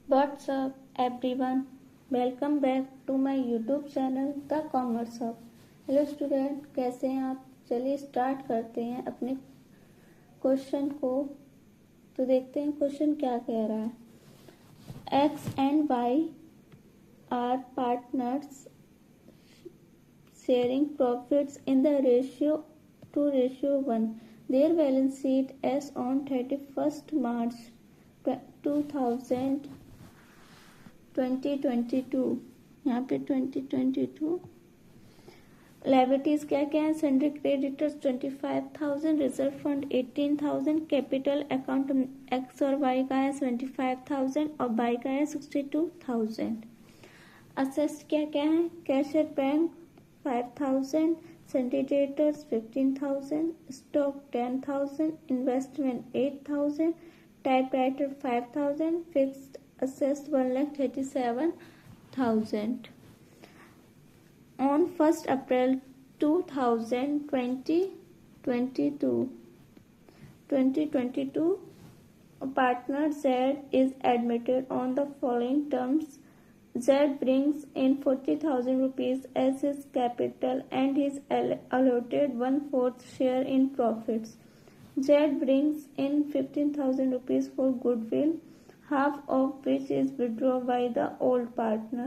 What's up everyone? Welcome back to my YouTube channel The Commerce Hub. Hello student, कैसे हैं आप? चलिए start करते हैं अपने क्वेश्चन को। तो देखते हैं क्वेश्चन क्या कह रहा है। X and Y are partners sharing profits in the ratio 2:1. Their balance sheet as on 31st March 2022। यहाँ पे 2022 लायबिलिटीज क्या क्या है? Sundry creditors 25,000, reserve fund 18,000, capital account x और वाई का है 75,000 और बाई का है 62,000। असेट्स क्या क्या है? Cash at bank 5,000, sundry debtors 15,000, stock 10,000, investment 8,000, typewriter 5,000, fixed assessed 1,37,000 on 1st April 2022 partner Z is admitted on the following terms. Z brings in 40,000 rupees as his capital and is allotted 1/4 share in profits. Z brings in 15,000 rupees for goodwill, half of which is withdrawn by the old partner.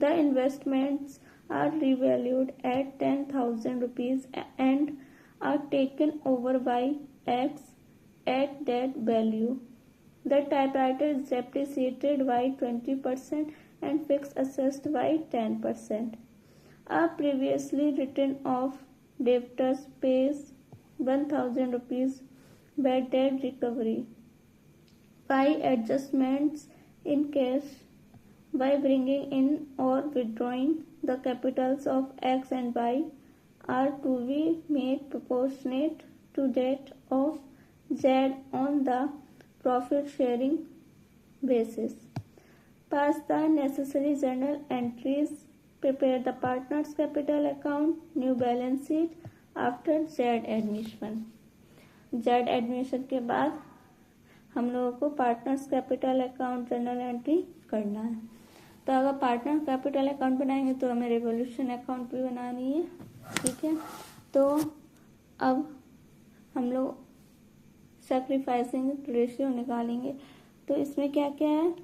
The investments are revalued at 10,000 rupees and are taken over by X at that value. The typewriter is depreciated by 20% and fixed assessed by 10%. A previously written off debtors pays 1,000 rupees bad debt recovery. By adjustments in cash, by bringing in or withdrawing the capitals of X and Y are to be made proportionate to that of Z on the profit sharing basis. Pass the necessary journal entries. Prepare the partner's capital account, new balance sheet after Z admission. Z admission के बाद हम लोगों को partners capital account journal entry करना है। तो अगर partner capital account बनाएंगे तो हमें रेवोल्यूशन अकाउंट भी बनानी है, ठीक है। तो अब हम लोग सैक्रिफाइसिंग रेशियो निकालेंगे। तो इसमें क्या क्या है?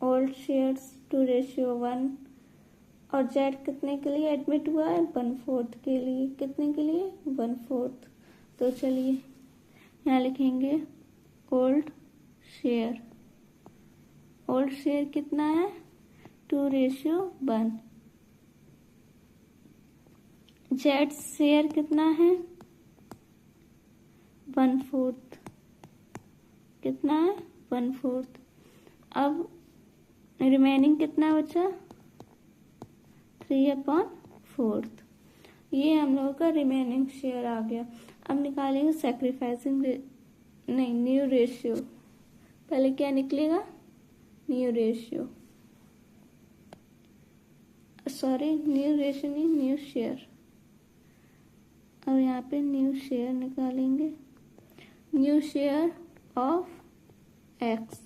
ओल्ड शेयर्स 2:1 और जेड कितने के लिए एडमिट हुआ है? 1/4 के लिए। कितने के लिए? 1/4। तो चलिए यहाँ लिखेंगे ओल्ड शेयर। ओल्ड शेयर कितना है? 2:1। जेड शेयर कितना है? 1/4। कितना है? 1/4। अब रिमेनिंग कितना बचा? 3/4। ये हम लोगों का रिमेनिंग शेयर आ गया। अब निकालेंगे सैक्रिफाइसिंग न्यू रेशियो। पहले क्या निकलेगा? New ratio, sorry new ratio नहीं, न्यू शेयर। अब यहाँ पे न्यू शेयर निकालेंगे। न्यू शेयर ऑफ एक्स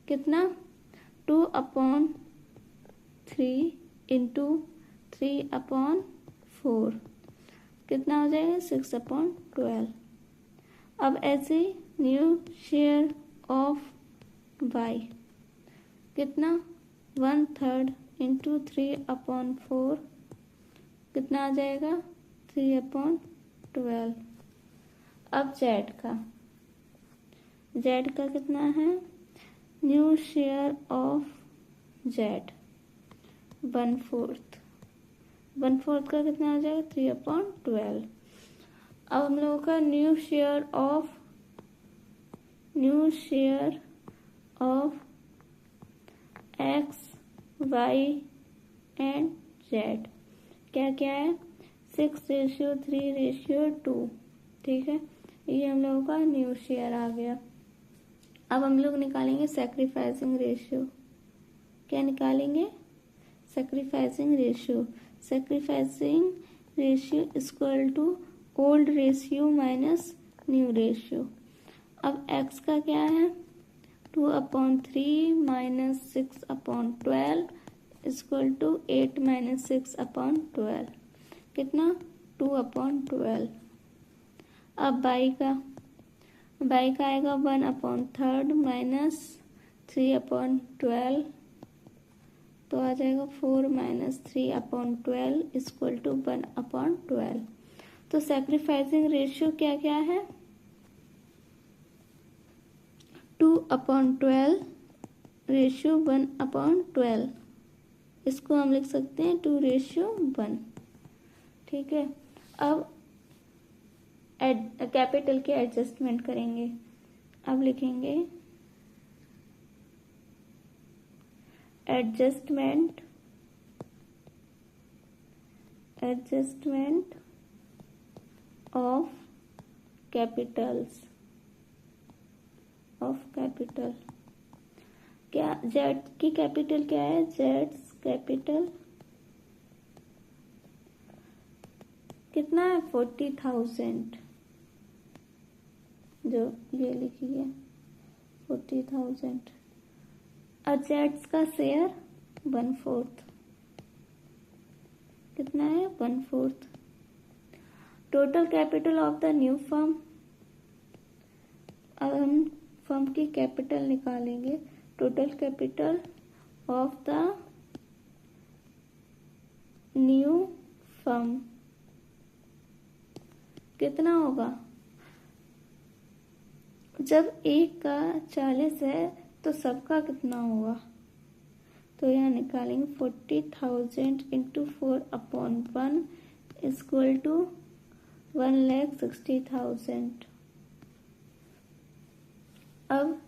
कितना? 2/3 इंटू 3/4 कितना हो जाएगा? 6/12। अब ऐसे न्यू शेयर ऑफ वाई कितना? 1/3 इंटू 3/4 कितना आ जाएगा? 3/12। अब जेड का कितना है? न्यू शेयर ऑफ जेड 1/4 का कितना आ जाएगा? 3/12। अब हम लोगों का new share of X Y and Z क्या क्या है? 6:3:2, ठीक है। ये हम लोगों का न्यू शेयर आ गया। अब हम लोग निकालेंगे सैक्रिफाइसिंग रेशियो। क्या निकालेंगे? Sacrificing ratio. Sacrificing ratio equal to old ratio minus new ratio. अब x का क्या है? 2/3 माइनस 6/12 इक्वल टू 8 माइनस 6/12 कितना 2/12। अब बाई का आएगा 1/3 माइनस 3/12 तो आ जाएगा 4 माइनस 3/12 इक्वल टू 1/12। तो सैक्रिफाइसिंग रेशियो क्या क्या है 2/12 रेशियो 1/12 इसको हम लिख सकते हैं 2:1। ठीक है। अब कैपिटल के एडजस्टमेंट करेंगे। अब लिखेंगे एडजस्टमेंट ऑफ कैपिटल। क्या जेड की कैपिटल क्या है जेड्स कैपिटल कितना है 40,000 जो ये लिखी है 40,000 और जेड्स का शेयर 1/4 कितना है 1/4। Total capital of the new firm. अब हम फर्म की कैपिटल निकालेंगे। Total capital of the new firm कितना होगा जब एक का 40 है तो सबका कितना होगा तो यहाँ निकालेंगे 40,000 इंटू 4/1 इक्वल टू 1,60,000। अब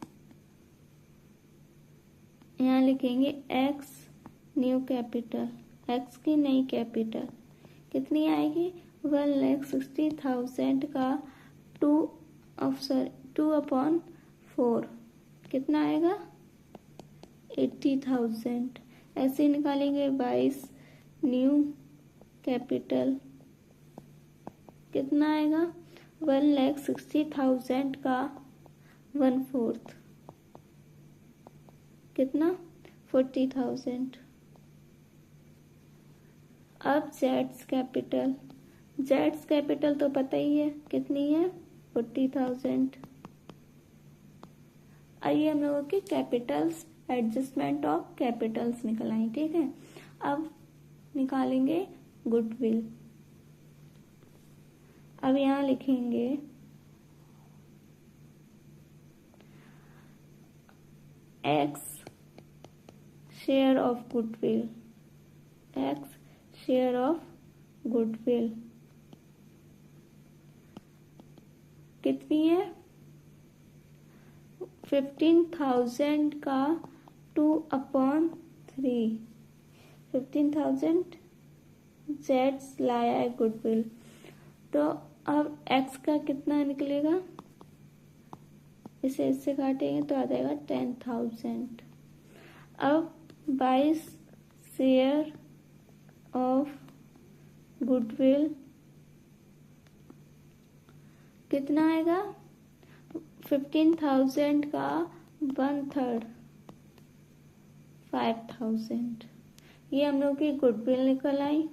यहाँ लिखेंगे एक्स न्यू कैपिटल एक्स की नई कैपिटल कितनी आएगी 1,60,000 का 2/4 कितना आएगा 80,000। ऐसे निकालेंगे 22 न्यू कैपिटल कितना आएगा 1,60,000 का 1/4 कितना 40,000। अब जेड्स कैपिटल तो पता ही है कितनी है 40,000। आइए हम लोगों की कैपिटल्स एडजस्टमेंट ऑफ कैपिटल्स निकल आई। ठीक है। अब निकालेंगे गुडविल। अब यहाँ लिखेंगे एक्स शेयर ऑफ गुडविल कितनी है 15,000 का 2/3 15,000 जेड्स लाया है गुडविल। तो अब एक्स का कितना निकलेगा इसे इससे काटेंगे तो आ जाएगा 10,000। अब 22 शेयर ऑफ गुडविल कितना आएगा 15,000 का 1/3 5,000। ये हम लोग की गुडविल निकल आई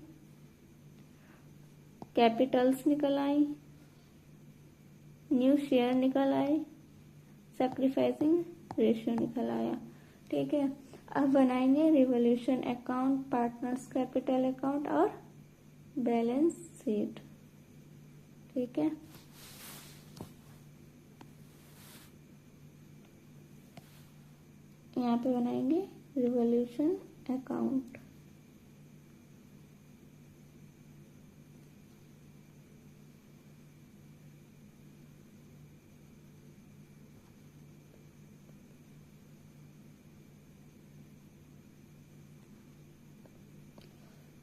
कैपिटल्स निकल आई न्यू शेयर निकल आई सैक्रिफाइसिंग रेशियो निकल आया। ठीक है। अब बनाएंगे revolution account partners capital account और बैलेंस शीट। ठीक है। यहाँ पे बनाएंगे रिवॉल्यूशन अकाउंट।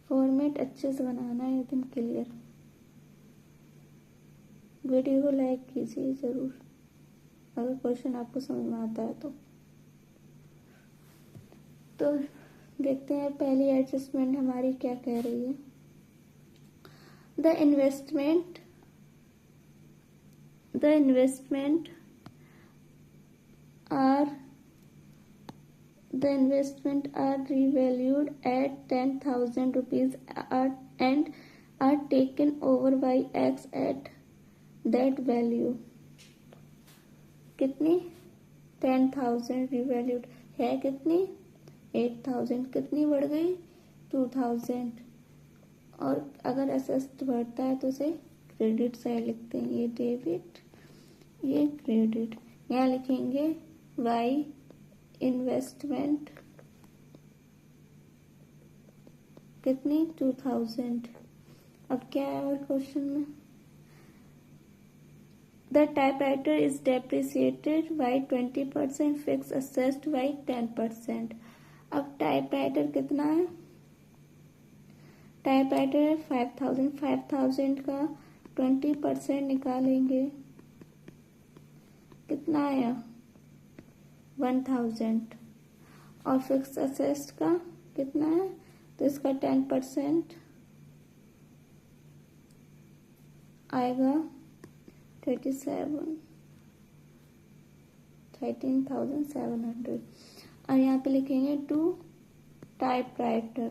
फॉर्मेट अच्छे से बनाना है एकदम क्लियर। वीडियो को लाइक कीजिए जरूर अगर क्वेश्चन आपको समझ में आता है तो देखते हैं पहली एडजस्टमेंट हमारी क्या कह रही है। The investment are The investment are revalued at 10,000 rupees and are taken over by X at that value. कितनी? 10,000 रिवैल्यूड है कितनी? 8,000. कितनी बढ़ गई? 2,000. और अगर असेस्ट बढ़ता है तो उसे क्रेडिट साइड लिखते हैं. ये डेबिट, ये क्रेडिट. यहाँ लिखेंगे वाई इन्वेस्टमेंट कितनी? 2,000. अब क्या है और क्वेश्चन में? The typewriter is depreciated by 20%, fixed assessed by 10%. अब टाइपराइटर कितना है? टाइपराइटर है 5,000. 5,000 का 20% निकालेंगे, कितना आया? 1,000. और फिक्स असेस्ट का कितना है? तो इसका 10% आएगा 13,700. और यहाँ पे लिखेंगे टू टाइपराइटर.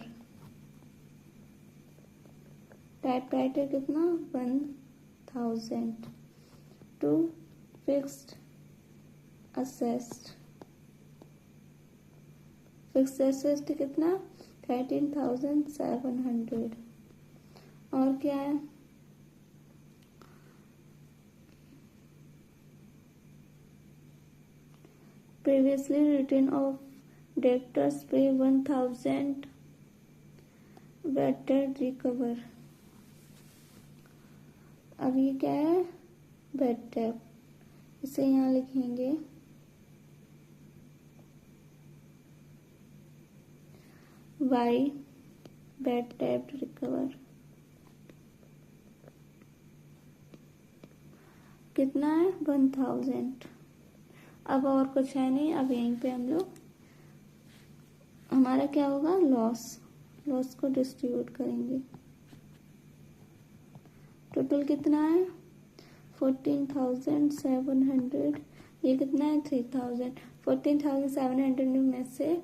टाइपराइटर कितना? 1,000. To fixed asset. Fixed asset कितना? 13,700. और क्या है? Previously written of debtors pay 1,000 better recover. अब ये क्या है? Bed date. इसे यहाँ लिखेंगे वाई बेड डेट रिकवर. कितना है? 1,000. अब और कुछ है नहीं. अब यहीं पे हम लोग हमारा क्या होगा? लॉस को डिस्ट्रीब्यूट करेंगे. टोटल कितना है? 14,700. ये कितना है? 3,000. 14,700 में से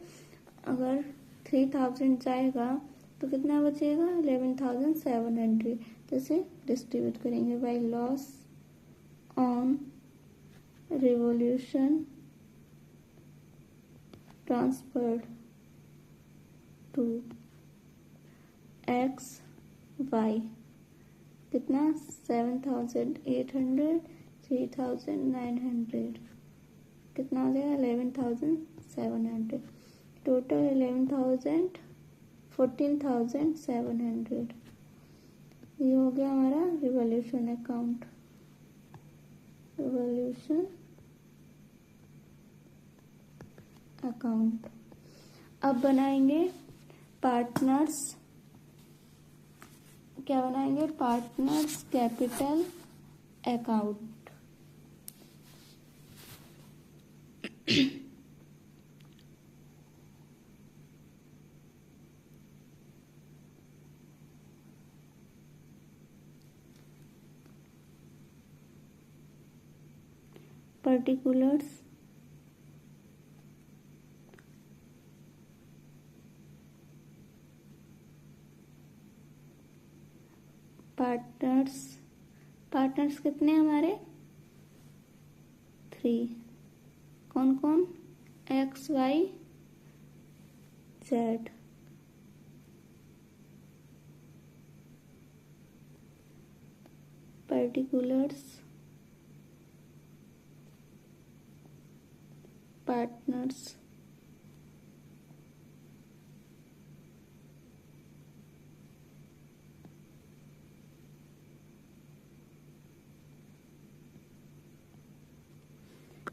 अगर 3,000 जाएगा तो कितना बचेगा? 11,700. तो इसे डिस्ट्रीब्यूट करेंगे by loss on revolution transferred to X Y. कितना? 7,800. 3,900. कितना हो जाएगा? 11,700. टोटल 11,000. 14,700. ये हो गया हमारा रिवॉल्यूशन अकाउंट. Revolution account. अब बनाएंगे पार्टनर्स. क्या बनाएंगे? Partners capital account. Particulars partners कितने हमारे? 3. कौन कौन? X Y Z. Particulars partners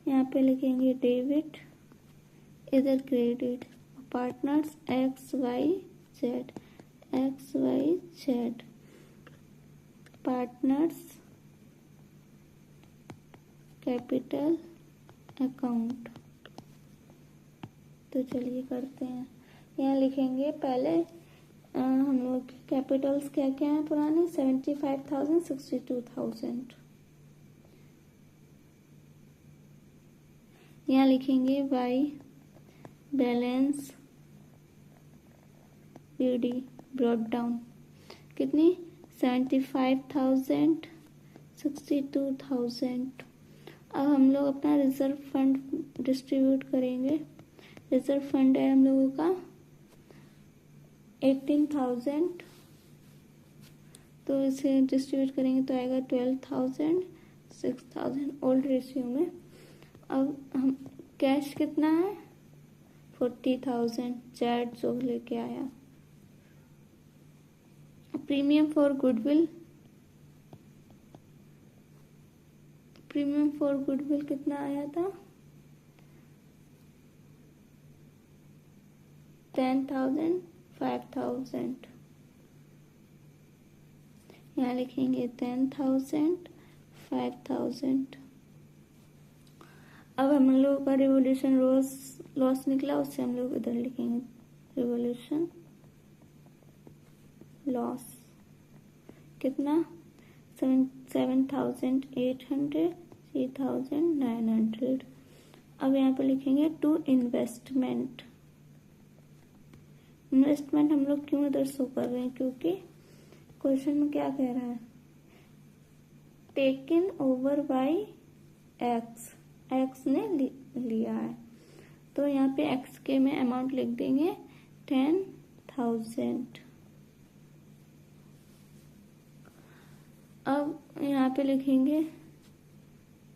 यहाँ पे लिखेंगे डेबिट, इधर credit. Partners X Y Z. Partners capital account. तो चलिए करते हैं. यहाँ लिखेंगे पहले हम लोग कैपिटल्स क्या क्या हैं पुराने? 75,000, 62,000. यहाँ लिखेंगे Y balance BD brought down कितनी 75,000 62,000। अब हम लोग अपना रिजर्व फंड डिस्ट्रीब्यूट करेंगे। रिजर्व फंड है हम लोगों का 18,000, तो इसे डिस्ट्रीब्यूट करेंगे तो आएगा 12,000 6,000 ओल्ड रेशियो में। अब हम कैश कितना है 40,000 जेड जो लेके आया। प्रीमियम फॉर गुडविल कितना आया था 10,000 5,000। यहाँ लिखेंगे 10,000 5,000। अब हम लोगों का रिवोल्यूशन लॉस निकला, उससे हम लोग इधर लिखेंगे रिवोल्यूशन लॉस कितना 7,800 3,900। अब यहाँ पे लिखेंगे टू इन्वेस्टमेंट हम लोग क्यों इधर शो कर रहे हैं, क्योंकि क्वेश्चन में क्या कह रहा है टेकन ओवर बाय एक्स ने लिया है, तो यहाँ पे एक्स के में अमाउंट लिख देंगे 10,000। अब यहाँ पे लिखेंगे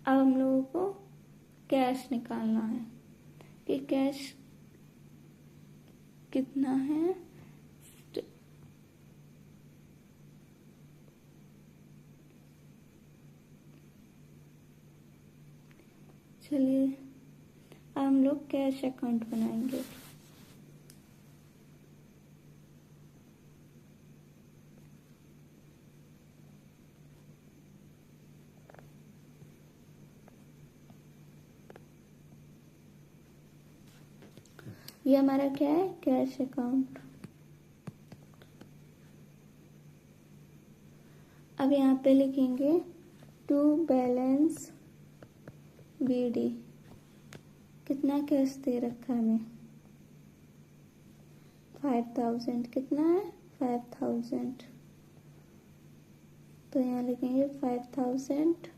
अब हम लोगों को कैश निकालना है कि कैश कितना है। चलिए अब हम लोग कैश अकाउंट बनाएंगे। ये हमारा क्या है कैश अकाउंट। अब यहाँ पे लिखेंगे टू बैलेंस BD कितना कैश दे रखा है हमें 5,000 कितना है 5,000, तो यहाँ लिखेंगे 5,000।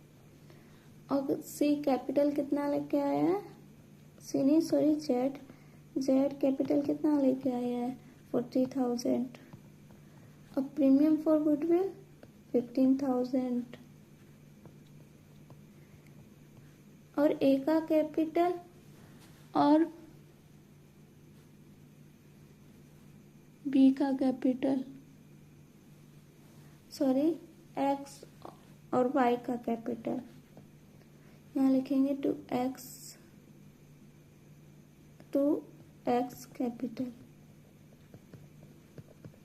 और सी कैपिटल कितना लेके आया है जेड कैपिटल कितना लेके आया है 40,000। अब प्रीमियम फॉर गुडविल 15,000 और ए का कैपिटल और बी का कैपिटल एक्स और वाई का कैपिटल यहाँ लिखेंगे टू एक्स कैपिटल।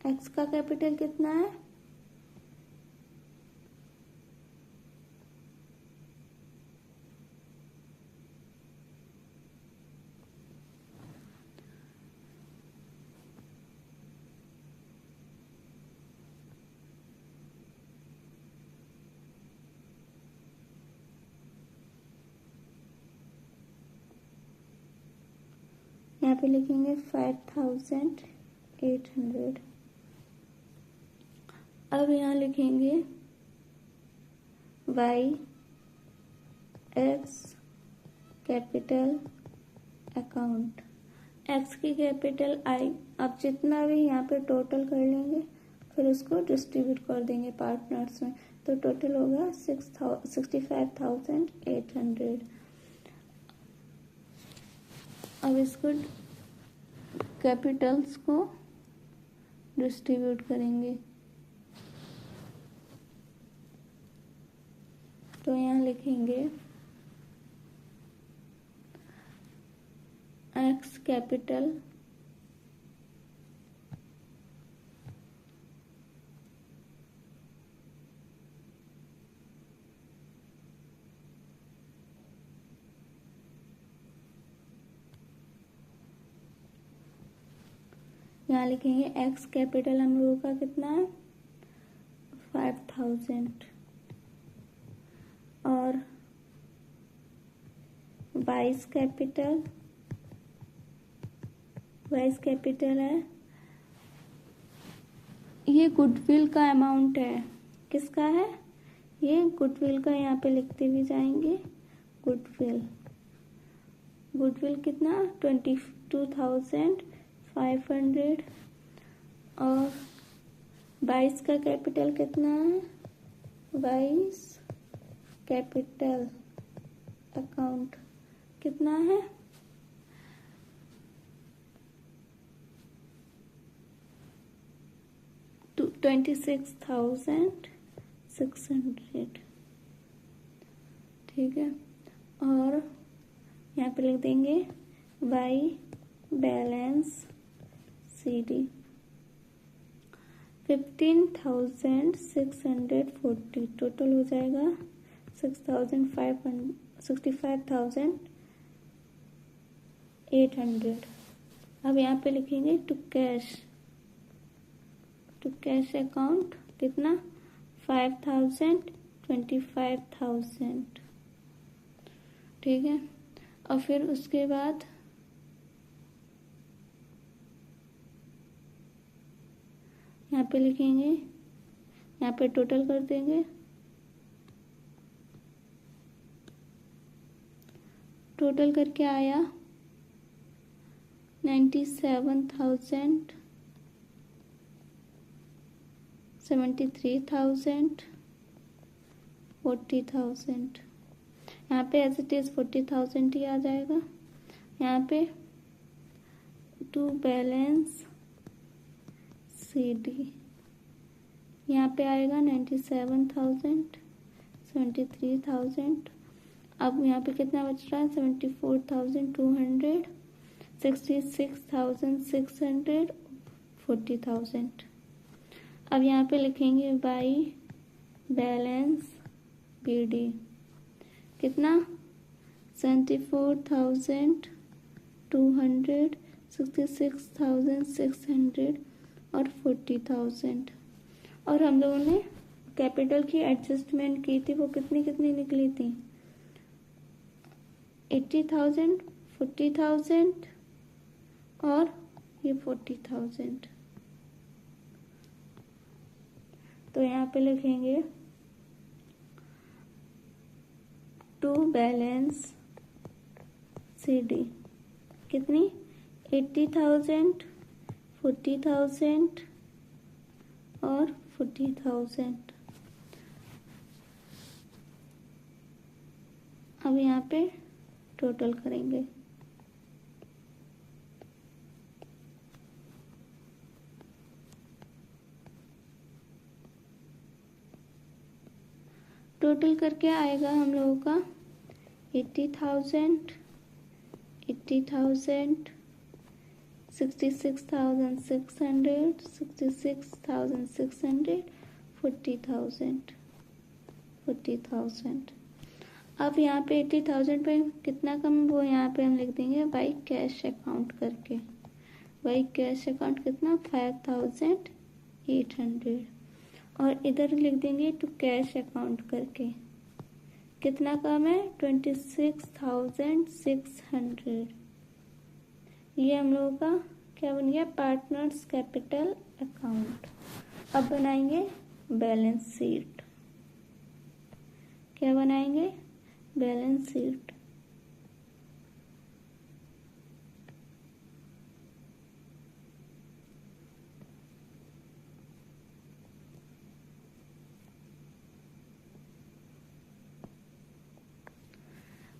एक्स का कैपिटल कितना है यहाँ पे लिखेंगे 5,800। अब यहाँ लिखेंगे Y X capital account X की कैपिटल आई। अब जितना भी यहाँ पे टोटल कर लेंगे फिर उसको डिस्ट्रीब्यूट कर देंगे पार्टनर्स में, तो टोटल होगा 65,800। अब इसको कैपिटल्स को डिस्ट्रीब्यूट करेंगे, तो यहाँ लिखेंगे एक्स कैपिटल यहाँ लिखेंगे एक्स कैपिटल हम लोगों का कितना है 5,000 और वाइस कैपिटल वाइस कैपिटल है, ये गुडविल का अमाउंट है। किसका है? ये गुडविल का, यहाँ पे लिखते भी जाएंगे। गुडविल, गुडविल कितना? 22,500। और 22 का कैपिटल कितना है? 22 कैपिटल अकाउंट कितना है? 26,600। ठीक है। और यहाँ पे लिख देंगे वाई बैलेंस CD 15,640। टोटल हो जाएगा 65,800। अब यहाँ पे लिखेंगे टू कैश अकाउंट कितना? 5,000, 25,000। ठीक है। और फिर उसके बाद यहाँ पे लिखेंगे, यहाँ पे टोटल कर देंगे। टोटल करके आया 97,000, 73,000, 40,000। यहाँ पे एज इट इज 40,000 ही आ जाएगा। यहाँ पे टू बैलेंस CD यहाँ पे आएगा 97,000, 73,000। अब यहाँ पे कितना बच रहा है? 74,200, 66,600, 40,000। अब यहाँ पे लिखेंगे बाई बैलेंस BD कितना? 74,200, 66,600 और 40,000। और हम लोगों ने कैपिटल की एडजस्टमेंट की थी, वो कितनी कितनी निकली थी? 80,000, 40,000 और ये 40,000। तो यहाँ पे लिखेंगे टू बैलेंस CD कितनी? 80,000, 40,000 और 40,000। अब यहाँ पे टोटल करेंगे। टोटल करके आएगा हम लोगों का 80,000, 80,000, 66,600, 66,600, 40,000, 40,000। अब यहाँ पे 80,000 पे कितना कम, वो यहाँ पे हम लिख देंगे बाई कैश अकाउंट करके। बाई कैश अकाउंट कितना? 5,800। और इधर लिख देंगे टू कैश अकाउंट करके। कितना कम है? 26,600। ये हम लोगों का क्या बन गया? Partners capital account. अब बनाएंगे बैलेंस शीट। क्या बनाएंगे? Balance sheet.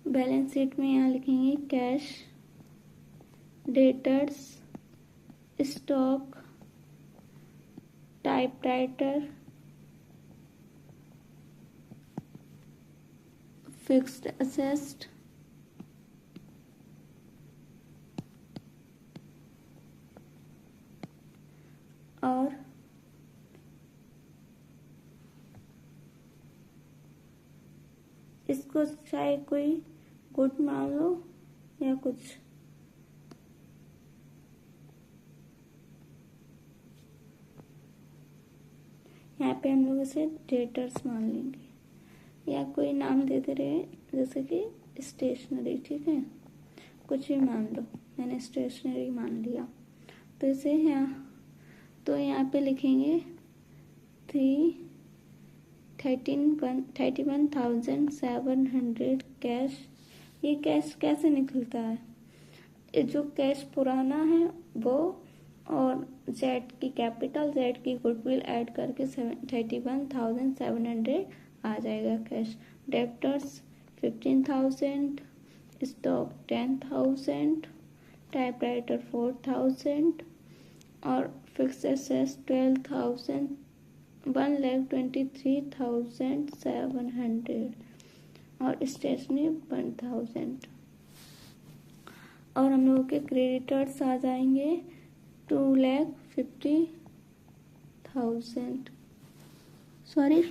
बैलेंस शीट में यहाँ लिखेंगे cash, debtors, stock, typewriter, fixed assets, और इसको चाहे कोई गुड मान लो या कुछ। यहाँ पे हम लोग इसे डेटर्स मान लेंगे या कोई नाम दे दे रहे हैं, जैसे कि स्टेशनरी। ठीक है, कुछ भी मान लो। मैंने स्टेशनरी मान लिया। तो इसे यहाँ पे लिखेंगे 31,700 कैश। ये कैश कैसे निकलता है? ये जो कैश पुराना है वो और जेड की कैपिटल, जेड की गुडविल ऐड करके 31,700 आ जाएगा कैश। डेप्टर्स 15,000, स्टॉक 10,000, टाइपराइटर 4,000 और फिक्स एसेट्स 12,000, 1,23,700 और स्टेशनरी 1,000। और हम लोगों के क्रेडिटर्स आ जाएंगे 2,50,000, सॉरी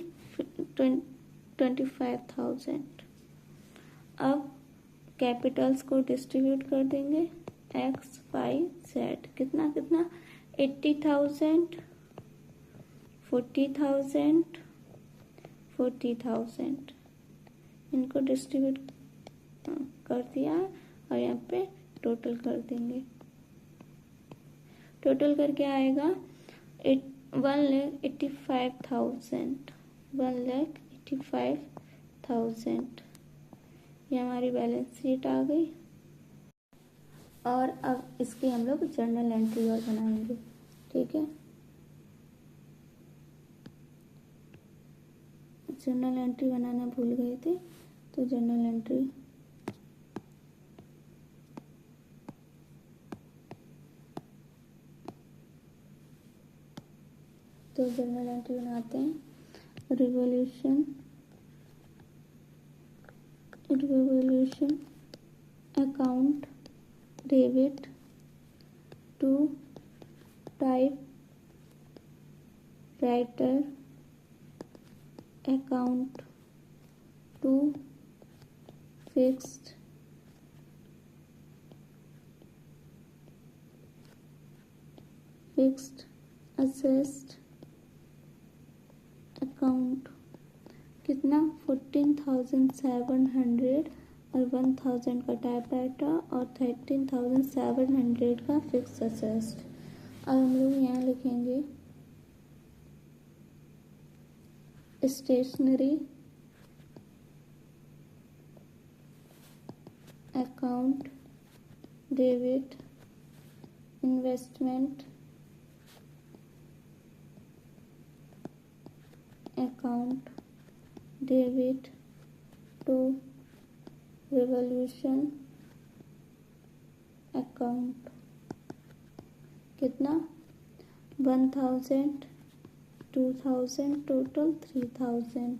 25,000। अब कैपिटल्स को डिस्ट्रीब्यूट कर देंगे एक्स वाई जेड। कितना 80,000, 40,000, 40,000 इनको डिस्ट्रीब्यूट कर दिया और यहाँ पे टोटल कर देंगे। टोटल करके आएगा 1,85,000, 1,85,000। ये हमारी बैलेंस शीट आ गई। और अब इसकी हम लोग जर्नल एंट्री और बनाएंगे, ठीक है। जर्नल एंट्री बनाना भूल गए थे, तो जर्नल एंट्री बनाते हैं। Revolution account debit to typewriter account to fixed asset account. कितना 14,700 और 1,000 का टाइपराइटर और 13,700 का फिक्स असेस्ट। अब हम लोग यहाँ लिखेंगे stationery account debit investment account debit to revolution account. कितना 1,000, 2,000, टोटल 3,000।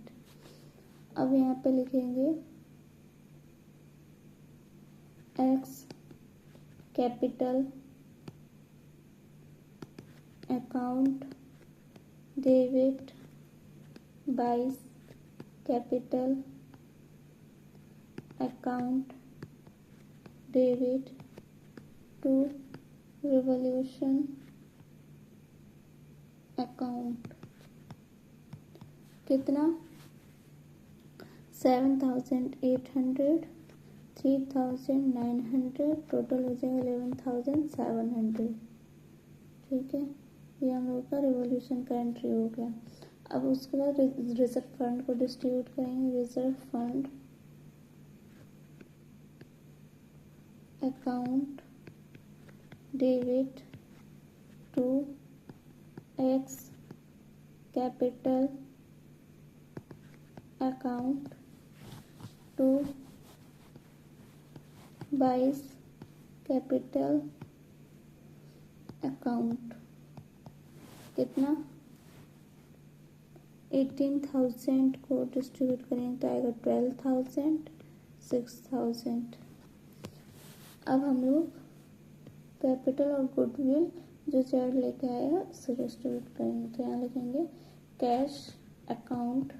अब यहाँ पे लिखेंगे X capital account debit 22 capital account debit to revolution account. कितना 7,800, 3,900, टोटल हो जाएगा 11,700, ठीक है। ये हम लोग का रिवॉल्यूशन का एंट्री हो गया। अब उसके बाद रिजर्व फंड को डिस्ट्रीब्यूट करेंगे। Reserve fund account debit to X capital account to 22 capital account. कितना 18,000 को डिस्ट्रीब्यूट करेंगे तो आएगा 12,000, 6,000। अब हम लोग कैपिटल और गुडविल जो जेड लेके आएगा उसे डिस्ट्रीब्यूट करेंगे। तो यहाँ लिखेंगे कैश अकाउंट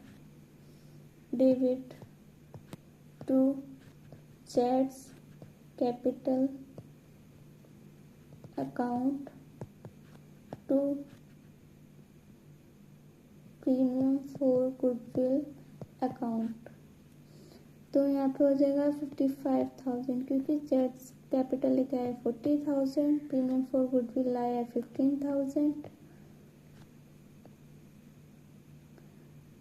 डेबिट टू जेड्स capital account to premium for goodwill account. तो यहाँ पे हो जाएगा 55,000 क्योंकि जेड्स कैपिटल लिखा है 40,000, प्रीमियम फॉर गुडविल लाया है 15,000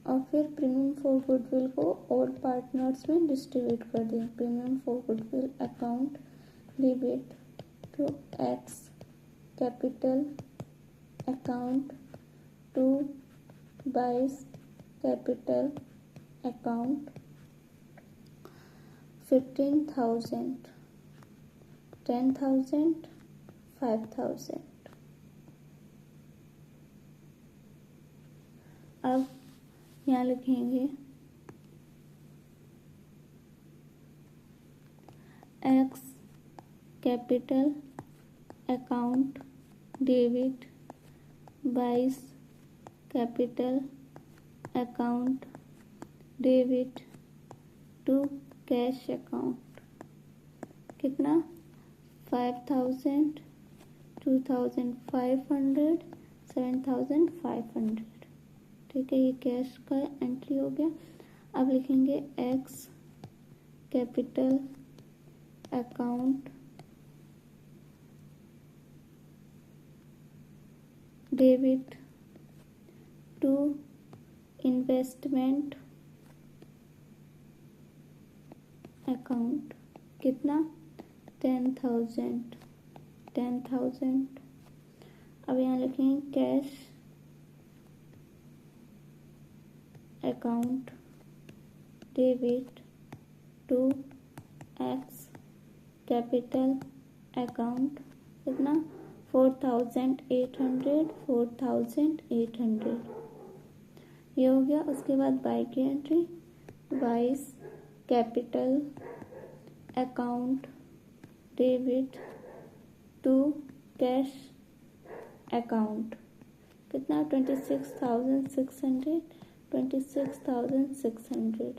और फिर प्रीमियम फॉर गुडविल को ऑल पार्टनर्स में डिस्ट्रीब्यूट कर दें। Premium for goodwill account debit to X capital account to Y's capital account 15,000 10,000 5,000। अब यहाँ लिखेंगे X capital account debit 22 capital account debit to cash account कितना 5,000 2,500 7,500। ठीक है, ये कैश का एंट्री हो गया। अब लिखेंगे X capital account debit to investment account कितना 10,000 अब यहाँ लिखेंगे cash account debit to X capital account कितना 4,800 ये हो गया। उसके बाद बाई की entry 22 capital account debit to cash account कितना 26,600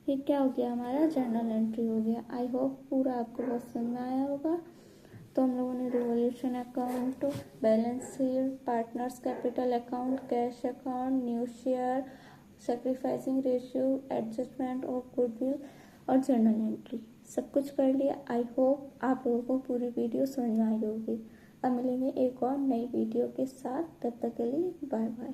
ये क्या हो गया हमारा जर्नल एंट्री हो गया। आई होप पूरा आपको बहुत समझ में आया होगा। तो हम लोगों ने revolution account, balance sheet, partners capital account, cash account, new share, sacrificing ratio, adjustment of goodwill और जर्नल एंट्री सब कुछ कर लिया। आई होप आप लोगों को पूरी वीडियो समझ में आई होगी। अब मिलेंगे एक और नई वीडियो के साथ, तब तक के लिए बाय बाय।